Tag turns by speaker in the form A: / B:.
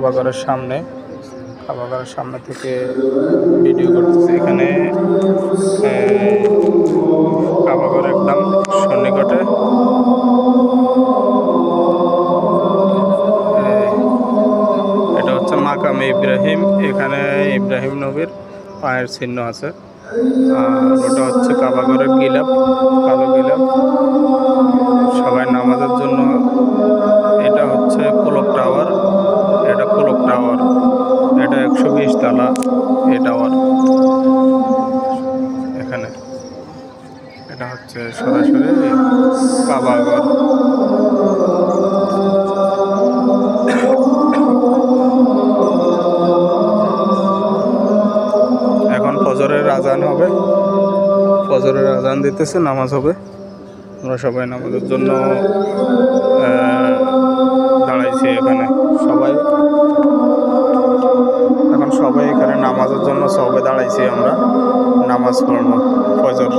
A: কাবাঘরের সামনে থেকে ভিডিও করতেছি। এখানে কাবাঘর একদম সন্নিকটে। এটা হচ্ছে মাকামে ইব্রাহিম। এখানে ইব্রাহিম নবীর পায়ের চিহ্ন আছে। আর ওটা হচ্ছে কাবাঘরের গিলাফ, কালো গিলাফ। সবাই নামাজের জন্য। এটা হচ্ছে কোলক টাওয়ার। এটা কোলক টাওয়ার। এটা 120 তলা এই টাওয়ার। এখানে এটা হচ্ছে সরাসরি কাবাঘর। এখন ফজরের আজান হবে, ফজরের আজান দিতেছে, নামাজ হবে। আমরা সবাই নামাজের জন্য দাঁড়াইছি এখানে। এখন সবাই এখানে নামাজের জন্য সবে দাঁড়াইছি। আমরা নামাজ পড়ব ফজর।